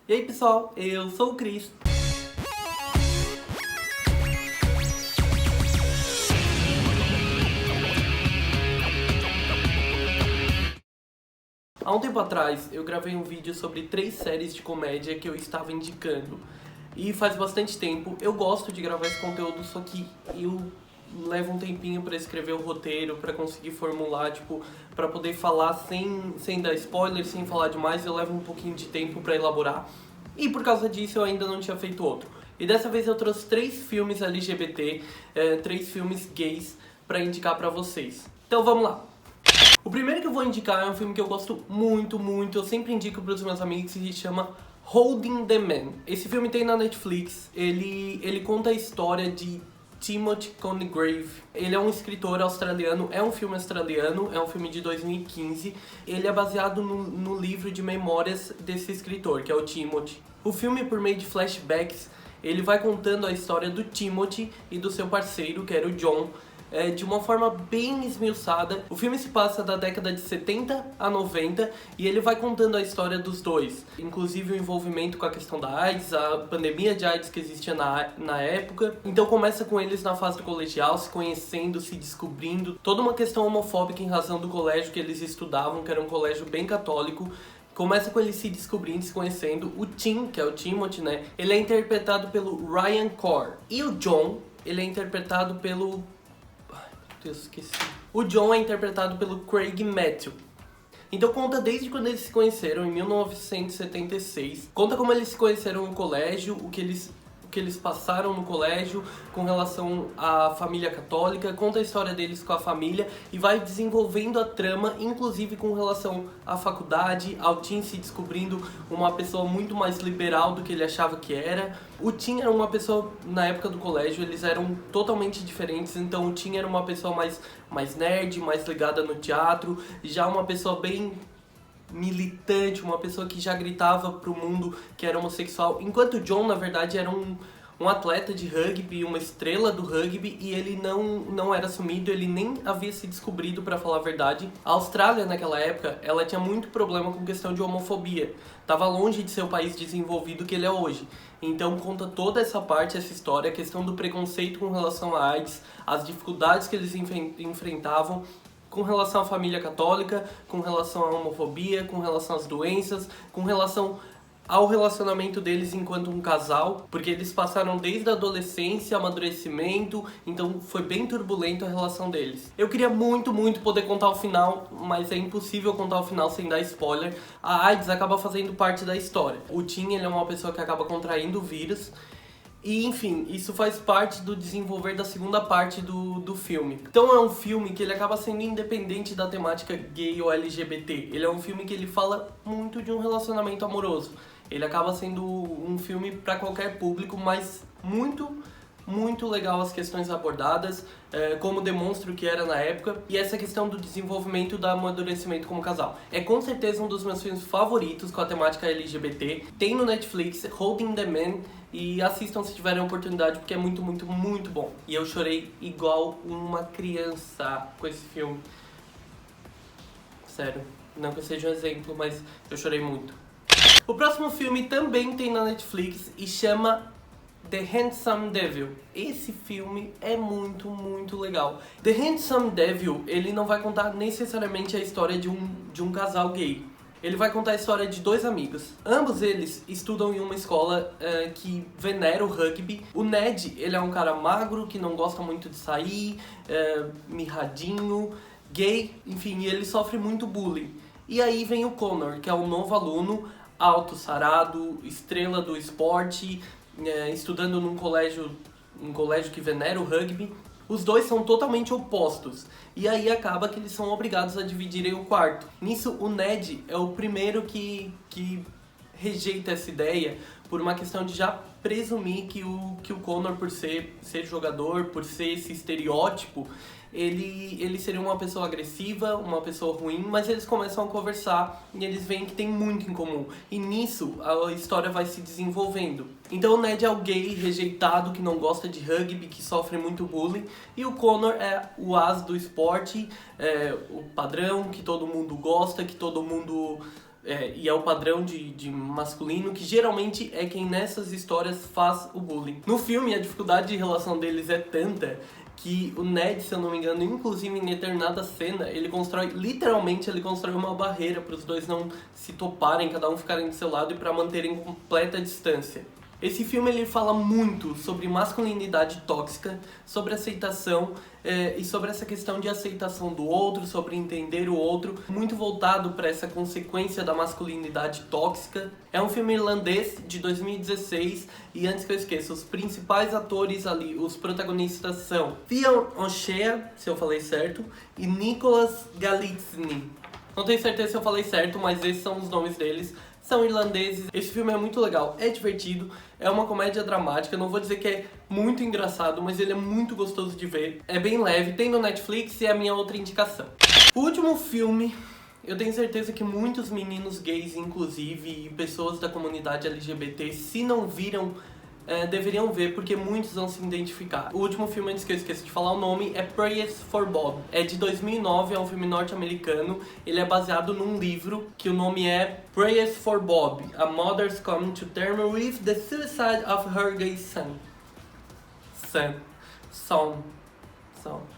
E aí pessoal, eu sou o Cris. Há um tempo atrás eu gravei um vídeo sobre 3 séries de comédia que eu estava indicando. E faz bastante tempo, eu gosto de gravar esse conteúdo, só que eu levo um tempinho pra escrever o roteiro, pra conseguir formular, pra poder falar sem dar spoiler, sem falar demais, eu levo um pouquinho de tempo pra elaborar. E por causa disso eu ainda não tinha feito outro. E dessa vez eu trouxe 3 filmes LGBT, 3 filmes gays pra indicar pra vocês. Então vamos lá! O primeiro que eu vou indicar é um filme que eu gosto muito, eu sempre indico pros meus amigos, e se chama Holding the Man. Esse filme tem na Netflix, ele conta a história de Timothy Congreve. Ele é um escritor australiano, é um filme australiano, é um filme de 2015. Ele é baseado no livro de memórias desse escritor, que é o Timothy. O filme, por meio de flashbacks, ele vai contando a história do Timothy e do seu parceiro, que era o John, de uma forma bem esmiuçada. O filme se passa da década de 70 a 90 e ele vai contando a história dos dois, inclusive o envolvimento com a questão da AIDS, a pandemia de AIDS que existia na época. Então começa com eles na fase do colegial, se conhecendo, se descobrindo, toda uma questão homofóbica em razão do colégio que eles estudavam, que era um colégio bem católico. Começa com eles se descobrindo, se conhecendo. O Tim, que é o Timothy, né, ele é interpretado pelo Ryan Corr. E o John, ele é interpretado pelo... Deus, esqueci. O John é interpretado pelo Craig Matthew. Então conta desde quando eles se conheceram, em 1976. Conta como eles se conheceram no colégio, o que eles passaram no colégio com relação à família católica. Conta a história deles com a família e vai desenvolvendo a trama, inclusive com relação à faculdade, ao Tim se descobrindo uma pessoa muito mais liberal do que ele achava que era. O Tim era uma pessoa, na época do colégio, eles eram totalmente diferentes, então o Tim era uma pessoa mais nerd, mais ligada no teatro, já uma pessoa bem militante, uma pessoa que já gritava pro mundo que era homossexual, enquanto o John, na verdade, era um atleta de rugby, uma estrela do rugby, e ele não era assumido, ele nem havia se descobrido, pra falar a verdade. A Austrália, naquela época, ela tinha muito problema com questão de homofobia. Tava longe de ser o país desenvolvido que ele é hoje. Então conta toda essa parte, essa história, a questão do preconceito com relação à AIDS, as dificuldades que eles enfrentavam com relação à família católica, com relação à homofobia, com relação às doenças, com relação ao relacionamento deles enquanto um casal, porque eles passaram desde a adolescência, amadurecimento, então foi bem turbulento a relação deles. Eu queria muito poder contar o final, mas é impossível contar o final sem dar spoiler. A AIDS acaba fazendo parte da história. O Tim, ele é uma pessoa que acaba contraindo o vírus, e, enfim, isso faz parte do desenvolver da segunda parte do filme. Então é um filme que ele acaba sendo independente da temática gay ou LGBT. Ele é um filme que ele fala muito de um relacionamento amoroso. Ele acaba sendo um filme para qualquer público, mas muito legal as questões abordadas, como demonstra o que era na época, e essa questão do desenvolvimento do amadurecimento como casal. É com certeza um dos meus filmes favoritos com a temática LGBT. Tem no Netflix, Holding the Man, e assistam se tiverem oportunidade, porque é muito bom. E eu chorei igual uma criança com esse filme. Sério, não que eu seja um exemplo, mas eu chorei muito. O próximo filme também tem na Netflix e chama The Handsome Devil. Esse filme é muito legal. The Handsome Devil, ele não vai contar necessariamente a história de um casal gay. Ele vai contar a história de 2 amigos. Ambos eles estudam em uma escola que venera o rugby. O Ned, ele é um cara magro, que não gosta muito de sair, mirradinho, gay, enfim, e ele sofre muito bullying. E aí vem o Connor, que é um novo aluno, alto, sarado, estrela do esporte, estudando num colégio que venera o rugby. Os dois são totalmente opostos, e aí acaba que eles são obrigados a dividirem o quarto. Nisso, o Ned é o primeiro que rejeita essa ideia, por uma questão de já presumir que o Connor, por ser jogador, por ser esse estereótipo, ele seria uma pessoa agressiva, uma pessoa ruim, mas eles começam a conversar e eles veem que tem muito em comum. E nisso a história vai se desenvolvendo. Então o Ned é o gay rejeitado que não gosta de rugby, que sofre muito bullying, e o Connor é o as do esporte, o padrão que todo mundo gosta, que todo mundo e é o padrão de masculino, que geralmente é quem nessas histórias faz o bullying. No filme, a dificuldade de relação deles é tanta que o Ned, se eu não me engano, inclusive em determinada cena, literalmente ele constrói uma barreira para os dois não se toparem, cada um ficarem do seu lado e para manterem completa distância. Esse filme ele fala muito sobre masculinidade tóxica, sobre aceitação e sobre essa questão de aceitação do outro, sobre entender o outro, muito voltado para essa consequência da masculinidade tóxica. É um filme irlandês de 2016 e antes que eu esqueça, os principais atores ali, os protagonistas são Fionn O'Shea, se eu falei certo, e Nicholas Galitzine. Não tenho certeza se eu falei certo, mas esses são os nomes deles. São irlandeses. Esse filme é muito legal, é divertido, é uma comédia dramática. Não vou dizer que é muito engraçado, mas ele é muito gostoso de ver. É bem leve, tem no Netflix e é a minha outra indicação. O último filme, eu tenho certeza que muitos meninos gays, inclusive, e pessoas da comunidade LGBT, se não viram, deveriam ver, porque muitos vão se identificar. O último filme, antes que eu esqueça de falar o nome, é Prayers for Bob. É de 2009, é um filme norte-americano. Ele é baseado num livro que o nome é Prayers for Bob, A Mother's Coming to Terms with the Suicide of Her Gay Son.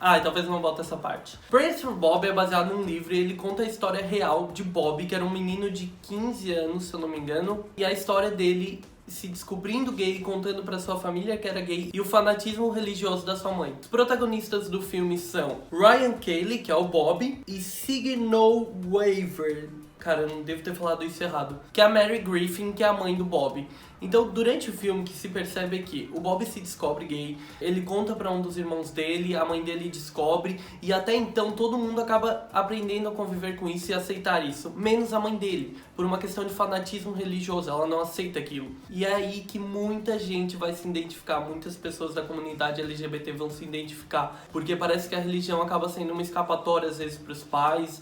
E talvez não bote essa parte. Prayers for Bob é baseado num livro e ele conta a história real de Bob, que era um menino de 15 anos, se eu não me engano, e a história dele se descobrindo gay, contando pra sua família que era gay, e o fanatismo religioso da sua mãe. Os protagonistas do filme são Ryan Cayley, que é o Bob, e Sigourney Weaver. Cara, eu não devo ter falado isso errado. Que é a Mary Griffin, que é a mãe do Bob. Então, durante o filme, o que se percebe é que o Bob se descobre gay, ele conta pra um dos irmãos dele, a mãe dele descobre, e até então todo mundo acaba aprendendo a conviver com isso e aceitar isso, menos a mãe dele, por uma questão de fanatismo religioso, ela não aceita aquilo. E é aí que muita gente vai se identificar, muitas pessoas da comunidade LGBT vão se identificar, porque parece que a religião acaba sendo uma escapatória, às vezes, pros pais,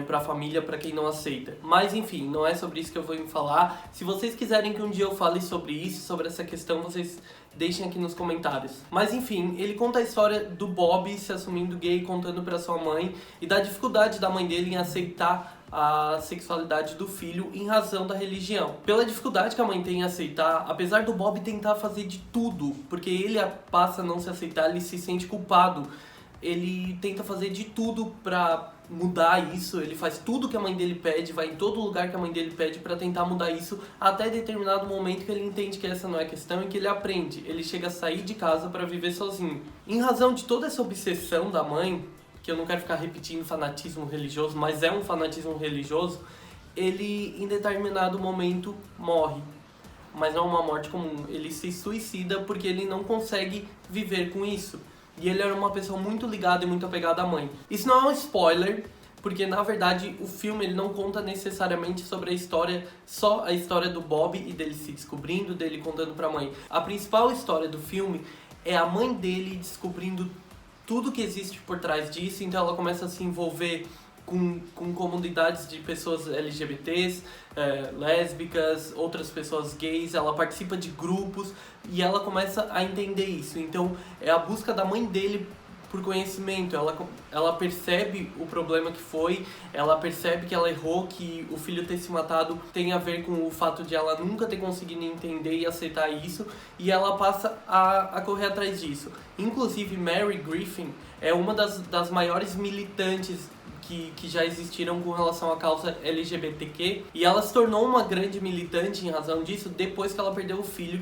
pra família, pra quem não aceita. Mas, enfim, não é sobre isso que eu vou falar. Se vocês quiserem que um dia eu fale sobre isso, sobre essa questão, vocês deixem aqui nos comentários. Mas enfim, ele conta a história do Bob se assumindo gay, contando pra sua mãe, e da dificuldade da mãe dele em aceitar a sexualidade do filho em razão da religião. Pela dificuldade que a mãe tem em aceitar, apesar do Bob tentar fazer de tudo, porque ele passa a não se aceitar, ele se sente culpado. Ele tenta fazer de tudo pra mudar isso, ele faz tudo que a mãe dele pede, vai em todo lugar que a mãe dele pede pra tentar mudar isso, até determinado momento que ele entende que essa não é a questão e que ele aprende. Ele chega a sair de casa pra viver sozinho. Em razão de toda essa obsessão da mãe, que eu não quero ficar repetindo fanatismo religioso, mas é um fanatismo religioso, ele em determinado momento morre. Mas não é uma morte comum, ele se suicida porque ele não consegue viver com isso. E ele era uma pessoa muito ligada e muito apegada à mãe. Isso não é um spoiler, porque na verdade o filme ele não conta necessariamente sobre a história, só a história do Bob e dele se descobrindo, dele contando pra mãe. A principal história do filme é a mãe dele descobrindo tudo que existe por trás disso, então ela começa a se envolver com comunidades de pessoas LGBTs, lésbicas, outras pessoas gays, ela participa de grupos e ela começa a entender isso. Então é a busca da mãe dele por conhecimento, ela percebe o problema que foi, ela percebe que ela errou, que o filho ter se matado tem a ver com o fato de ela nunca ter conseguido entender e aceitar isso, e ela passa a correr atrás disso. Inclusive Mary Griffin é uma das maiores militantes que já existiram com relação à causa LGBTQ, e ela se tornou uma grande militante em razão disso depois que ela perdeu o filho,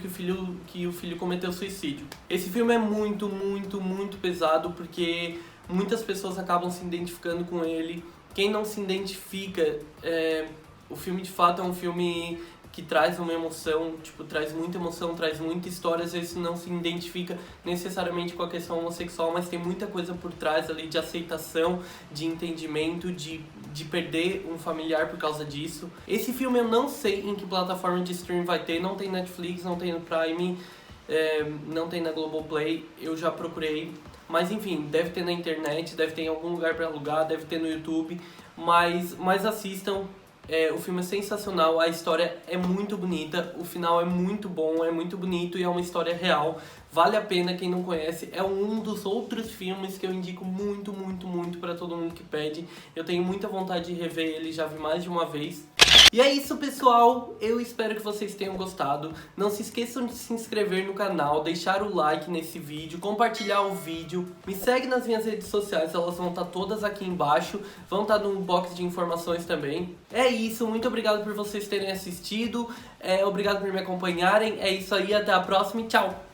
que o filho cometeu suicídio. Esse filme é muito, muito, muito pesado porque muitas pessoas acabam se identificando com ele. Quem não se identifica, o filme de fato é um filme que traz uma emoção, traz muita emoção, traz muita história, às vezes não se identifica necessariamente com a questão homossexual, mas tem muita coisa por trás ali de aceitação, de entendimento, de perder um familiar por causa disso. Esse filme eu não sei em que plataforma de streaming vai ter, não tem Netflix, não tem no Prime, não tem na Globoplay, eu já procurei, mas enfim, deve ter na internet, deve ter em algum lugar para alugar, deve ter no YouTube, mas assistam. O filme é sensacional, a história é muito bonita, o final é muito bom, é muito bonito e é uma história real. Vale a pena, quem não conhece, é um dos outros filmes que eu indico muito, muito, muito para todo mundo que pede. Eu tenho muita vontade de rever ele, já vi mais de uma vez. E é isso, pessoal, eu espero que vocês tenham gostado. Não se esqueçam de se inscrever no canal, deixar o like nesse vídeo, compartilhar o vídeo. Me segue nas minhas redes sociais, elas vão estar todas aqui embaixo, vão estar no box de informações também. É isso, muito obrigado por vocês terem assistido, obrigado por me acompanharem, é isso aí, até a próxima e tchau!